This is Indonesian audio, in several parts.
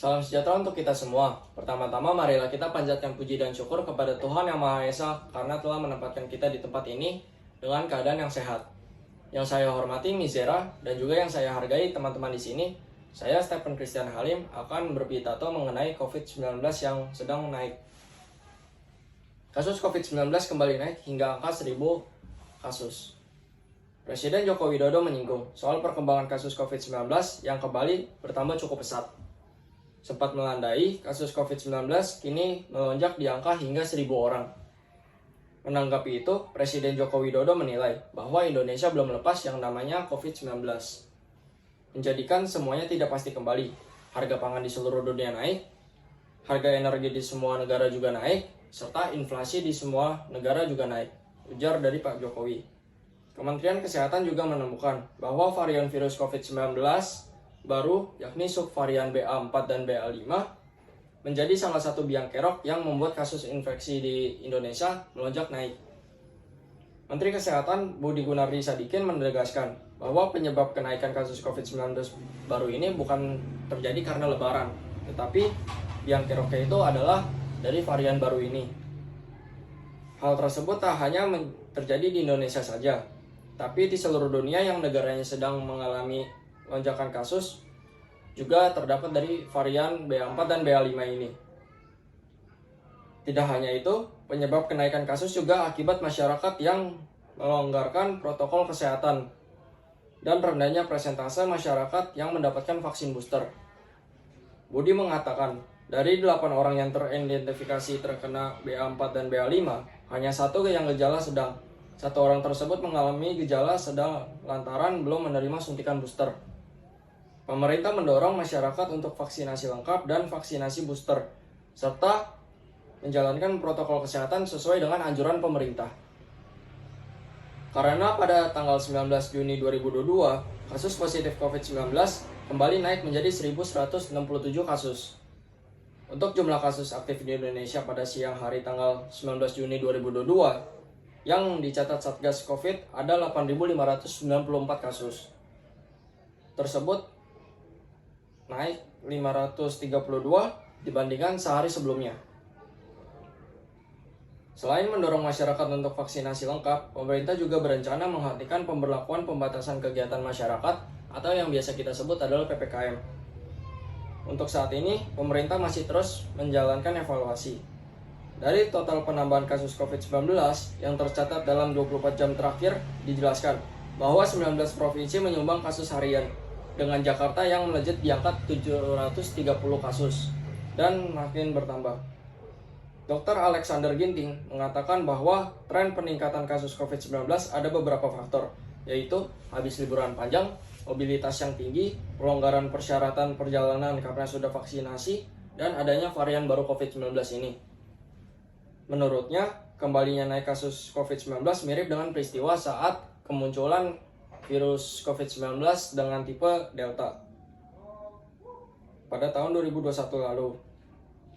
Salam sejahtera untuk kita semua. Pertama-tama marilah kita panjatkan puji dan syukur kepada Tuhan Yang Maha Esa karena telah menempatkan kita di tempat ini dengan keadaan yang sehat. Yang saya hormati Mizera dan juga yang saya hargai teman-teman di sini, saya Stephen Christian Halim akan berpitato mengenai COVID-19 yang sedang naik. Kasus COVID-19 kembali naik hingga angka 1.000 kasus. Presiden Joko Widodo menyinggung soal perkembangan kasus COVID-19 yang kembali bertambah cukup pesat. Sempat melandai, kasus COVID-19 kini melonjak di angka hingga 1.000 orang. Menanggapi itu, Presiden Joko Widodo menilai bahwa Indonesia belum lepas yang namanya COVID-19. Menjadikan semuanya tidak pasti kembali. Harga pangan di seluruh dunia naik, harga energi di semua negara juga naik, serta inflasi di semua negara juga naik, ujar dari Pak Jokowi. Kementerian Kesehatan juga menemukan bahwa varian virus COVID-19 baru, yakni subvarian BA4 dan BA5, menjadi salah satu biang kerok yang membuat kasus infeksi di Indonesia melonjak naik. Menteri Kesehatan Budi Gunardi Sadikin menegaskan bahwa penyebab kenaikan kasus COVID-19 baru ini bukan terjadi karena lebaran, tetapi biang keroknya itu adalah dari varian baru ini. Hal tersebut tak hanya terjadi di Indonesia saja, tapi di seluruh dunia yang negaranya sedang mengalami lonjakan kasus juga terdapat dari varian BA4 dan BA5 ini. Tidak hanya itu, penyebab kenaikan kasus juga akibat masyarakat yang melonggarkan protokol kesehatan dan rendahnya persentase masyarakat yang mendapatkan vaksin booster. Budi mengatakan, dari 8 orang yang teridentifikasi terkena BA4 dan BA5, hanya satu yang gejala sedang. Satu orang tersebut mengalami gejala sedang lantaran belum menerima suntikan booster. Pemerintah mendorong masyarakat untuk vaksinasi lengkap dan vaksinasi booster, serta menjalankan protokol kesehatan sesuai dengan anjuran pemerintah. Karena pada tanggal 19 Juni 2022, kasus positif COVID-19 kembali naik menjadi 1.167 kasus. Untuk jumlah kasus aktif di Indonesia pada siang hari tanggal 19 Juni 2022, yang dicatat Satgas COVID ada 8.594 kasus. Tersebut naik 532 dibandingkan sehari sebelumnya. Selain mendorong masyarakat untuk vaksinasi lengkap, pemerintah juga berencana menghentikan pemberlakuan pembatasan kegiatan masyarakat atau yang biasa kita sebut adalah PPKM. Untuk saat ini, pemerintah masih terus menjalankan evaluasi. Dari total penambahan kasus COVID-19 yang tercatat dalam 24 jam terakhir, dijelaskan bahwa 19 provinsi menyumbang kasus harian, dengan Jakarta yang melejit di angka 730 kasus dan makin bertambah. Dr. Alexander Ginting mengatakan bahwa tren peningkatan kasus COVID-19 ada beberapa faktor, yaitu habis liburan panjang, mobilitas yang tinggi, pelonggaran persyaratan perjalanan karena sudah vaksinasi, dan adanya varian baru COVID-19 ini. Menurutnya, kembalinya naik kasus COVID-19 mirip dengan peristiwa saat kemunculan virus COVID-19 dengan tipe Delta pada tahun 2021 lalu.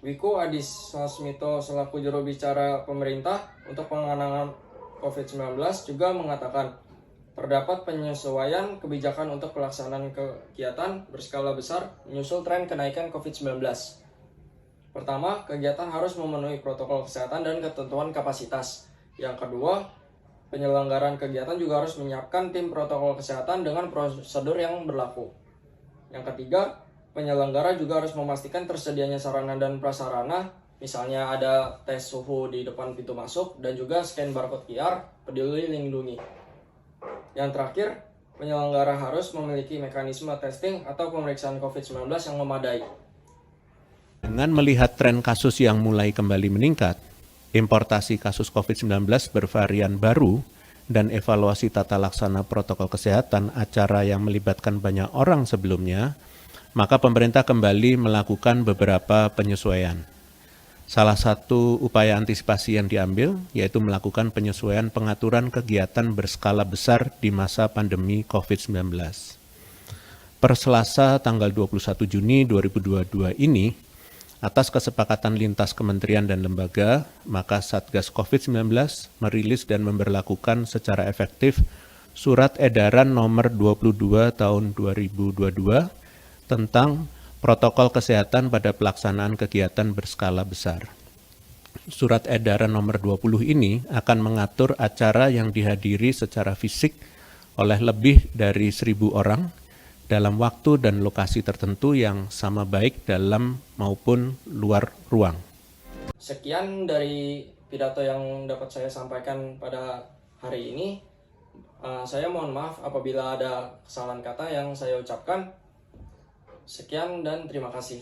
Wiku Adhisa Smito selaku juru bicara pemerintah untuk penanganan COVID-19 juga mengatakan terdapat penyesuaian kebijakan untuk pelaksanaan kegiatan berskala besar menyusul tren kenaikan COVID-19. Pertama, kegiatan harus memenuhi protokol kesehatan dan ketentuan kapasitas. Yang kedua, penyelenggaraan kegiatan juga harus menyiapkan tim protokol kesehatan dengan prosedur yang berlaku. Yang ketiga, penyelenggara juga harus memastikan tersedianya sarana dan prasarana, misalnya ada tes suhu di depan pintu masuk dan juga scan barcode QR Peduli Lindungi. Yang terakhir, penyelenggara harus memiliki mekanisme testing atau pemeriksaan COVID-19 yang memadai. Dengan melihat tren kasus yang mulai kembali meningkat, importasi kasus COVID-19 bervarian baru, dan evaluasi tata laksana protokol kesehatan acara yang melibatkan banyak orang sebelumnya, maka pemerintah kembali melakukan beberapa penyesuaian. Salah satu upaya antisipasi yang diambil yaitu melakukan penyesuaian pengaturan kegiatan berskala besar di masa pandemi COVID-19. Per Selasa tanggal 21 Juni 2022 ini, atas kesepakatan lintas kementerian dan lembaga, maka Satgas COVID-19 merilis dan memberlakukan secara efektif Surat Edaran Nomor 22 Tahun 2022 tentang protokol kesehatan pada pelaksanaan kegiatan berskala besar. Surat edaran nomor 20 ini akan mengatur acara yang dihadiri secara fisik oleh lebih dari 1.000 orang dalam waktu dan lokasi tertentu yang sama baik dalam maupun luar ruang. Sekian dari pidato yang dapat saya sampaikan pada hari ini. Saya mohon maaf apabila ada kesalahan kata yang saya ucapkan. Sekian dan terima kasih.